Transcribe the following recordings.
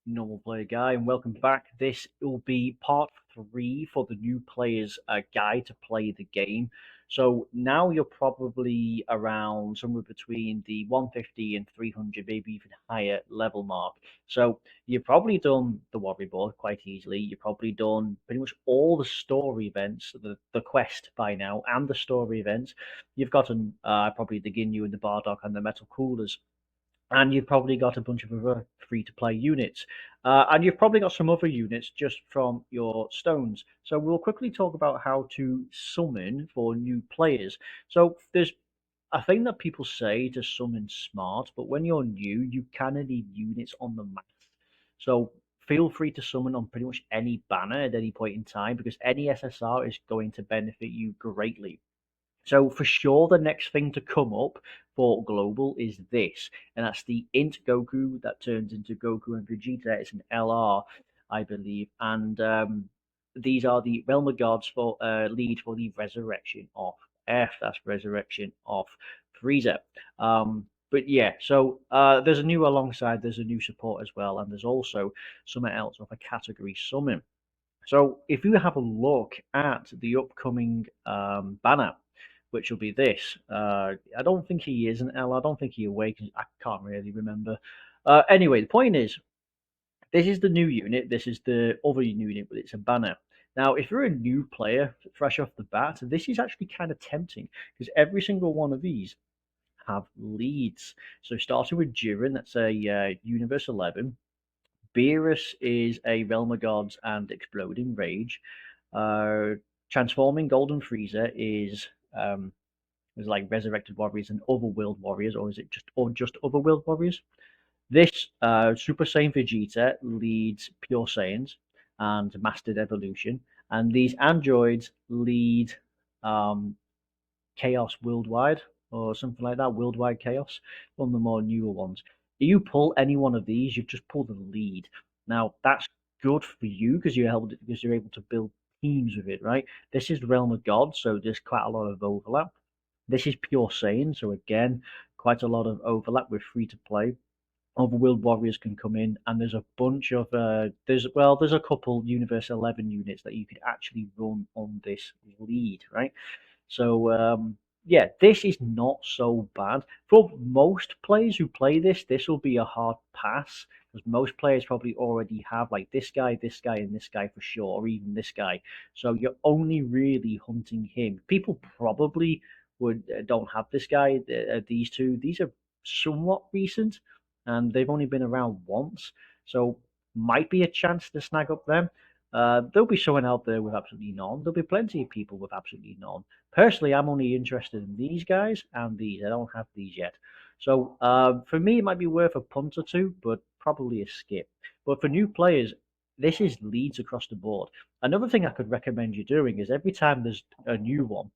Normal Player Guy, and welcome back. This will be part three for the new player's guide to play the game. So now you're probably around somewhere between the 150 and 300, maybe even higher level mark. So you've probably done the Warrior Board quite easily. You've probably done pretty much all the story events, the quest by now, and the story events. You've gotten probably the Ginyu and the Bardock and the Metal Coolers, and you've probably got a bunch of other free to play units. And you've probably got some other units just from your stones. So we'll quickly talk about how to summon for new players. So there's a thing that people say to summon smart, but when you're new, you kind of need units on the map. So feel free to summon on pretty much any banner at any point in time because any SSR is going to benefit you greatly. So for sure, the next thing to come up for global is this, and that's the Int Goku that turns into Goku and Vegeta. It's an LR, I believe, and these are the Realm of Gods for lead for the Resurrection of F. That's Resurrection of Frieza. But yeah, so there's a new alongside. There's a new support as well, and there's also something else of a category summon. So if you have a look at the upcoming banner, which will be this, I don't think he is an L. I don't think he awakens. I can't really remember. Anyway, the point is, this is the new unit. This is the other unit, but it's a banner. Now, if you're a new player, fresh off the bat, this is actually kind of tempting because every single one of these have leads. So starting with Jiren, that's a Universe 11. Beerus is a Realm of Gods and Exploding Rage. Uh, Transforming Golden Frieza is like Resurrected Warriors and Otherworld Warriors, or is it just Otherworld Warriors? This Super Saiyan Vegeta leads Pure Saiyans and Mastered Evolution, and these androids lead um, Chaos Worldwide or something like that, Worldwide Chaos, one of the more newer ones. If you pull any one of these, you just pull the lead. Now that's good for you because you're able to build teams with it, right? This is Realm of God, so there's quite a lot of overlap. This is Pure Saiyan, so again, quite a lot of overlap with free to play. Overworld Warriors can come in, and there's a bunch of there's a couple Universe 11 units that you could actually run on this lead, right? So yeah, this is not so bad for most players who play this. This will be a hard pass because most players probably already have like this guy, and this guy for sure, or even this guy. So you're only really hunting him. People probably would don't have this guy. These two, these are somewhat recent, and they've only been around once, so might be a chance to snag up them. There'll be someone out there with absolutely none. There'll be plenty of people with absolutely none. Personally, I'm only interested in these guys and these. I don't have these yet. So for me, it might be worth a punt or two, but probably a skip. But for new players, this is leads across the board. Another thing I could recommend you doing is every time there's a new one,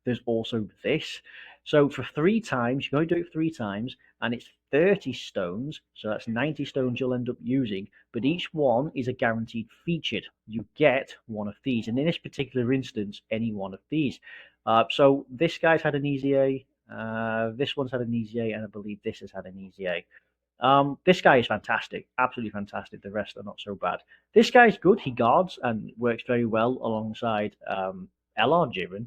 there's also this. So for three times, you're going to do it three times, and it's 30 stones. So that's 90 stones you'll end up using, but each one is a guaranteed featured. You get one of these, and in this particular instance, any one of these. So this guy's had an easy A, this one's had an easy A, and I believe this has had an easy A. This guy is fantastic, absolutely fantastic. The rest are not so bad. This guy's good. He guards and works very well alongside LR Jiren.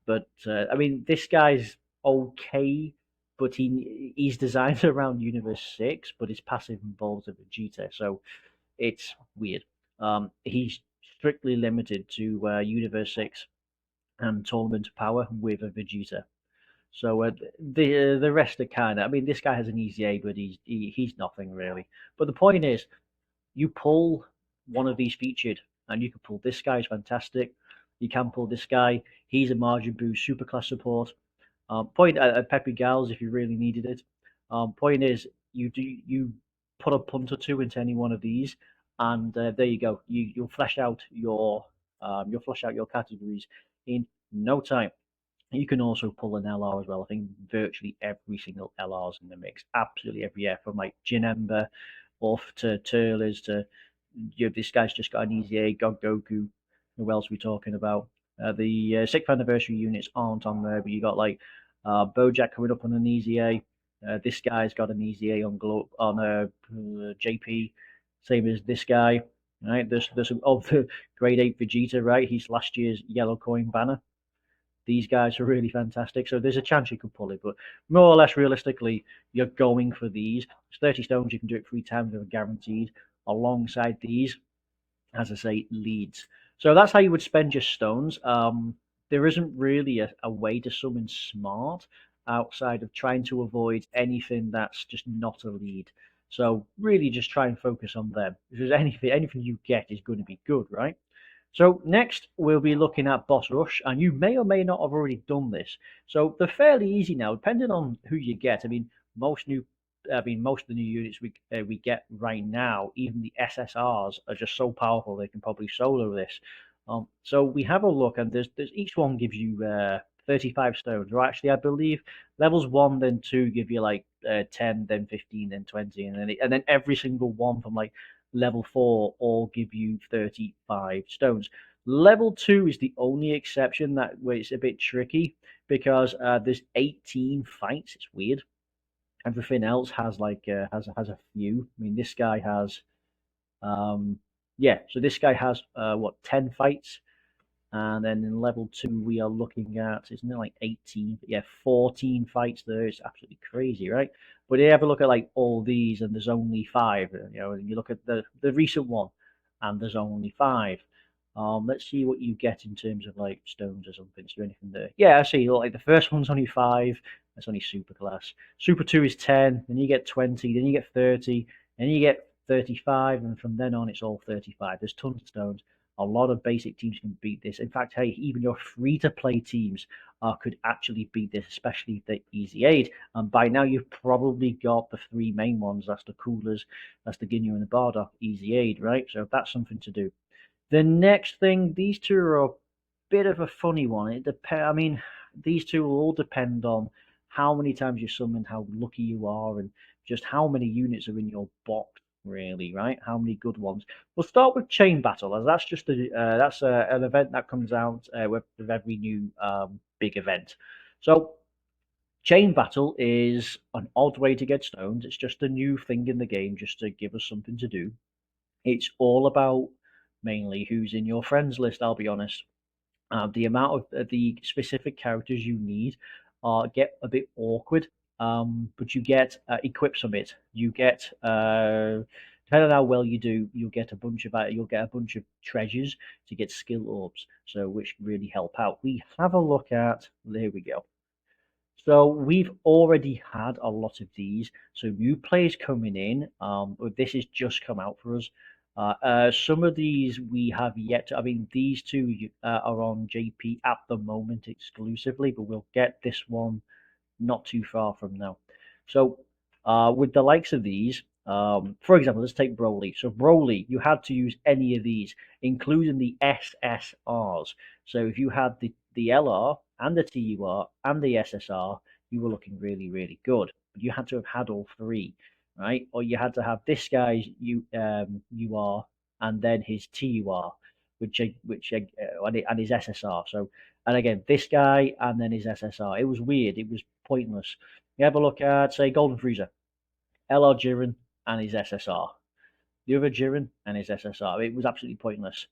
But I mean, this guy's okay, but he's designed around Universe 6, but his passive involves a Vegeta, so it's weird. He's strictly limited to Universe 6 and Tournament Power with a Vegeta. So the rest are kind of. I mean, this guy has an easy A, but he's nothing really. But the point is, you pull one of these featured, and you can pull this guy. Is fantastic. You can pull this guy. He's a Majin Buu superclass support. Point at Pepe Gals if you really needed it. Point is, you put a punt or two into any one of these, and there you go. You'll flush out your categories in no time. You can also pull an LR as well. I think virtually every single LR's in the mix. Absolutely every year, from like Jinemba off to Turles to this guy's just got an easy A, God Goku. Who else are we talking about? The sixth anniversary units aren't on there, but you got like Bojack coming up on an easy A. This guy's got an easy A on JP. Same as this guy, right? There's the grade 8 Vegeta, right? He's last year's yellow coin banner. These guys are really fantastic. So there's a chance you could pull it, but more or less realistically, you're going for these. It's 30 stones, you can do it 3 times with a guaranteed. Alongside these, as I say, leads. So that's how you would spend your stones. There isn't really a way to summon smart outside of trying to avoid anything that's just not a lead. So really just try and focus on them. Because anything you get is going to be good, right? So next we'll be looking at boss rush, and you may or may not have already done this. So they're fairly easy now, depending on who you get. Most of the new units we get right now, even the SSRs are just so powerful they can probably solo this. So we have a look, and there's each one gives you 35 stones. Or actually, I believe levels 1, then 2 give you like 10, then 15, then 20, and then every single one from like level 4 all give you 35 stones. Level 2 is the only exception that where it's a bit tricky because there's 18 fights. It's weird. Everything else has like has a few. I mean, this guy has yeah. So this guy has what 10 fights, and then in level 2 we are looking at isn't it like 18? Yeah, 14 fights there. It's absolutely crazy, right? But you have a look at like all these, and there's only 5. You know, and you look at the recent one, and there's only 5. Let's see what you get in terms of like stones or something. Is there anything there? Yeah, I see. Like the first one's only 5. That's only super class. Super 2 is 10. Then you get 20. Then you get 30. Then you get 35, and from then on it's all 35. There's tons of stones. A lot of basic teams can beat this. In fact, hey, even your free-to-play teams could actually beat this, especially the Easy Aid. And by now, you've probably got the 3 main ones. That's the Coolers, that's the Ginyu and the Bardock Easy Aid, right? So that's something to do. The next thing, these two are a bit of a funny one. I mean, these two will all depend on how many times you summon, how lucky you are, and just how many units are in your box, really, right? How many good ones. We'll start with Chain Battle, as that's just an event that comes out with every new big event. So Chain Battle is an odd way to get stones. It's just a new thing in the game, just to give us something to do. It's all about mainly who's in your friends list. I'll be honest. The amount of the specific characters you need get a bit awkward, but you get equips from it. You get depending on how well you do, you'll get a bunch of treasures to get skill orbs, so which really help out. We have a look at there we go. So we've already had a lot of these. So new players coming in. This has just come out for us. Some of these we have yet to. I mean, these two are on JP at the moment exclusively, but we'll get this one not too far from now. So, with the likes of these, for example, let's take Broly. So Broly, you had to use any of these, including the SSRs. So if you had the LR and the TUR and the SSR, you were looking really, really good. But you had to have had all 3, right? Or you had to have this guy's UR and then his TUR, and his SSR. So, and again, this guy and then his SSR. It was weird. It was pointless. You have a look at, say, Golden Freezer, LR Jiren and his SSR. The other Jiren and his SSR. It was absolutely pointless.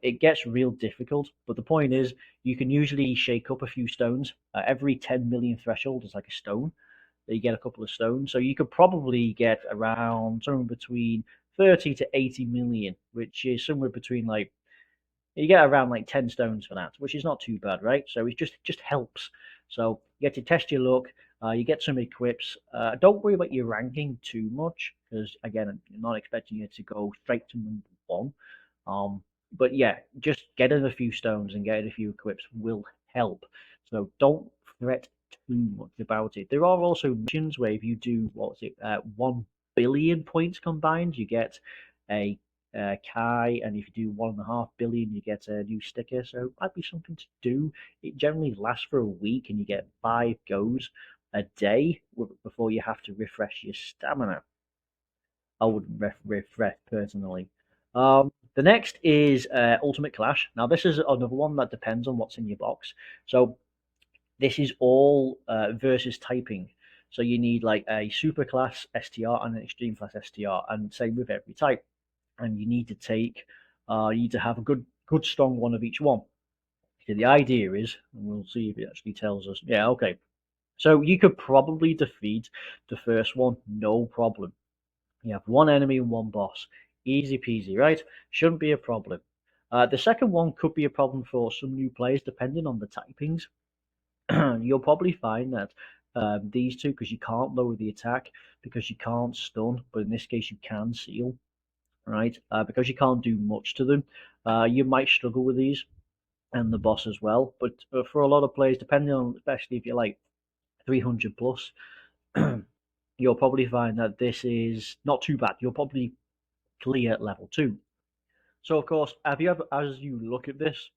It gets real difficult, but the point is, you can usually shake up a few stones. Every 10 million threshold is like a stone. You get a couple of stones. So you could probably get around somewhere between 30 to 80 million, which is somewhere between like you get around like 10 stones for that, which is not too bad, right? So it just helps. So you get to test your luck. You get some equips. Don't worry about your ranking too much because again, I'm not expecting you to go straight to number 1. But yeah, just getting a few stones and getting a few equips will help. So don't fret too much about it. There are also missions where if you do 1 billion points combined, you get a Kai, and if you do 1.5 billion, you get a new sticker. So it might be something to do. It generally lasts for a week, and you get 5 goes a day before you have to refresh your stamina. I wouldn't refresh personally. The next is Ultimate Clash. Now this is another one that depends on what's in your box. So this is all versus typing. So you need like a super class STR and an extreme class STR, and same with every type. and you need to take, you need to have a good strong one of each one. So the idea is, and we'll see if it actually tells us. Yeah, okay. So you could probably defeat the first one, no problem. You have one enemy and one boss. Easy peasy, right? Shouldn't be a problem. The second one could be a problem for some new players, depending on the typings. You'll probably find that these two, because you can't lower the attack, because you can't stun, but in this case you can seal, right? Because you can't do much to them, you might struggle with these and the boss as well. But for a lot of players, depending on, especially if you're like 300 plus, you'll probably find that this is not too bad. You'll probably clear level 2. So of course, have you ever, as you look at this,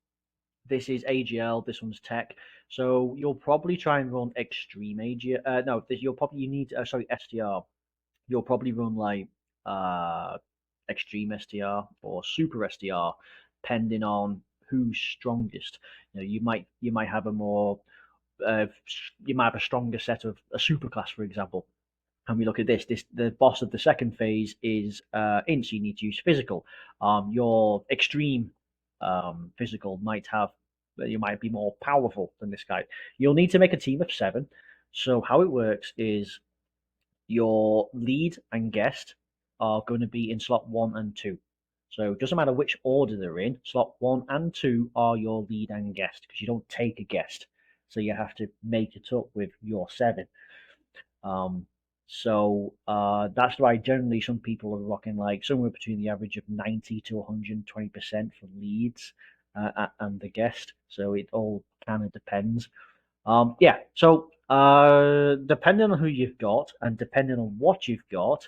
this is AGL, this one's tech. So you'll probably try and run extreme AGL. No, this, you'll probably, you need, sorry, STR. You'll probably run like uh, extreme STR or super STR, depending on who's strongest. You might have a more uh, you might have a stronger set of a super class, for example. And we look at this, the boss of the second phase is int, so you need to use physical. Your extreme physical might have, you might be more powerful than this guy. You'll need to make a team of 7. So how it works is your lead and guest are going to be in slot 1 and 2. So it doesn't matter which order they're in, slot 1 and 2 are your lead and guest, because you don't take a guest. So you have to make it up with your 7. Um, that's why generally some people are rocking like somewhere between the average of 90 to 120% for leads and the guest. So it all kind of depends. Yeah, so depending on who you've got and depending on what you've got,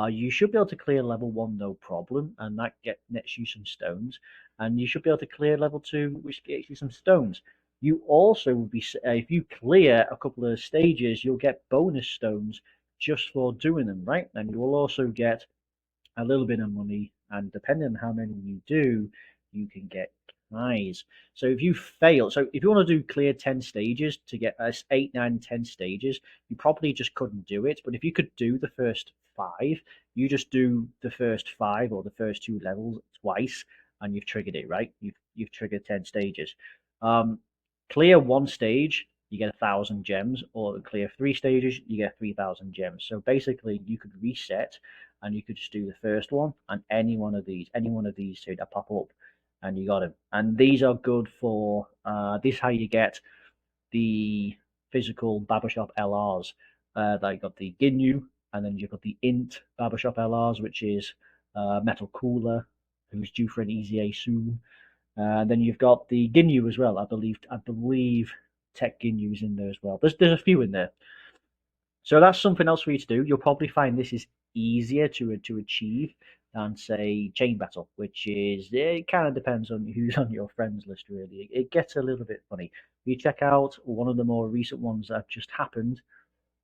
you should be able to clear level 1 no problem, and that nets you some stones. And you should be able to clear level 2, which gets you some stones. You also will be, if you clear a couple of stages, you'll get bonus stones just for doing them, right? And you will also get a little bit of money, and depending on how many you do, you can get prize. So if you fail, so if you want to do clear 10 stages to get us 8, 9, 10 stages, you probably just couldn't do it. But if you could do the first 5, you just do the first 5 or the first 2 levels twice, and you've triggered it, right? You've triggered 10 stages. Um, Clear 1 stage, you get 1,000 gems, or clear 3 stages, you get 3,000 gems. So basically, you could reset and you could just do the first one and any one of these two that pop up, and you got them. And these are good for this is how you get the physical Barbershop LRs. Like you got the Ginyu, and then you've got the Int Barbershop LRs, which is Metal Cooler, who's due for an EZA soon. Then you've got the Ginyu as well. I believe Tech Ginyu's in there as well. There's a few in there. So that's something else for you to do. You'll probably find this is easier to achieve than say chain battle, which is, it kind of depends on who's on your friends list really. It gets a little bit funny. You check out one of the more recent ones that have just happened,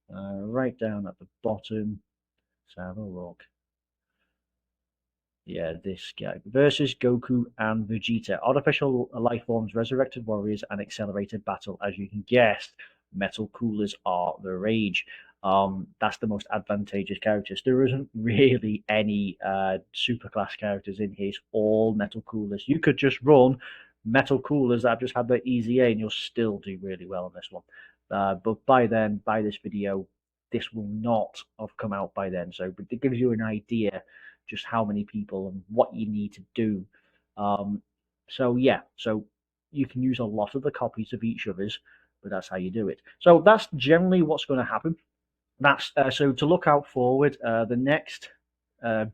right down at the bottom. Let's have a look. Yeah, this guy versus Goku and Vegeta. Artificial life forms, resurrected warriors, and accelerated battle. As you can guess, metal coolers are the rage. That's the most advantageous characters. There isn't really any superclass characters in here. It's all metal coolers. You could just run metal coolers that have just had their EZA, and you'll still do really well on this one. But by then, by this video, this will not have come out by then. So, but it gives you an idea just how many people and what you need to do. So yeah, so you can use a lot of the copies of each other's, but that's how you do it. So that's generally what's going to happen. That's so to look out forward. The next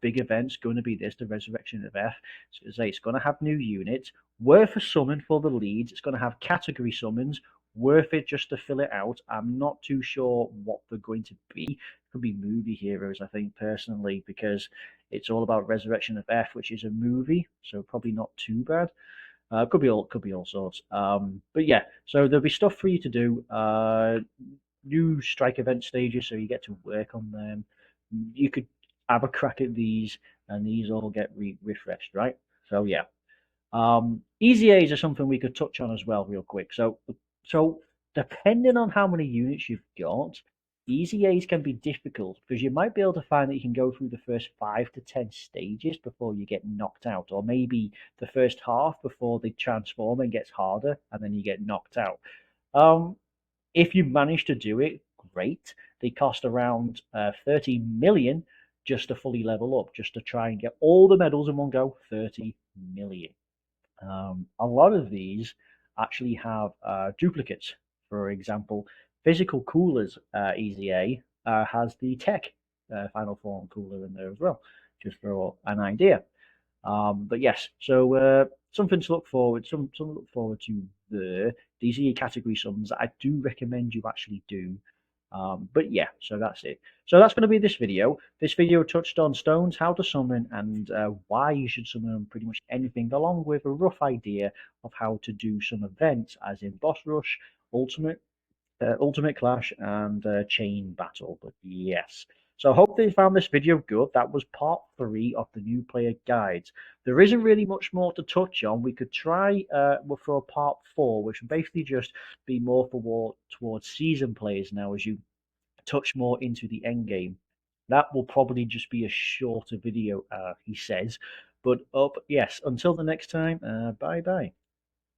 big event's going to be this, the Resurrection of F. So as I say, it's going to have new units, worth a summon for the leads. It's going to have category summons, worth it just to fill it out. I'm not too sure what they're going to be. It could be movie heroes, I think, personally, because it's all about Resurrection of F, which is a movie, so probably not too bad. Could be all sorts. But yeah, so there'll be stuff for you to do. New strike event stages, so you get to work on them. You could have a crack at these, and these all get refreshed, right? So yeah. EZAs are something we could touch on as well, real quick. So depending on how many units you've got, Easy A's can be difficult because you might be able to find that you can go through the first 5 to 10 stages before you get knocked out, or maybe the first half before they transform and gets harder, and then you get knocked out. Um, if you manage to do it, great. They cost around 30 million just to fully level up, just to try and get all the medals in one go. 30 million. A lot of these actually have duplicates. For example, Physical Coolers EZA has the Tech Final Form cooler in there as well, just for an idea. But yes, so something to look forward, something to look forward to there. These are your category sums I do recommend you actually do. But yeah, so that's it. So that's going to be this video. This video touched on stones, how to summon, and why you should summon pretty much anything, along with a rough idea of how to do some events, as in Boss Rush, Ultimate Clash, and Chain Battle. But yes. So I hope that you found this video good. That was part 3 of the new player guides. There isn't really much more to touch on. We could try for a part 4, which would basically just be more towards season players now, as you touch more into the end game. That will probably just be a shorter video, he says. But yes, until the next time, bye bye.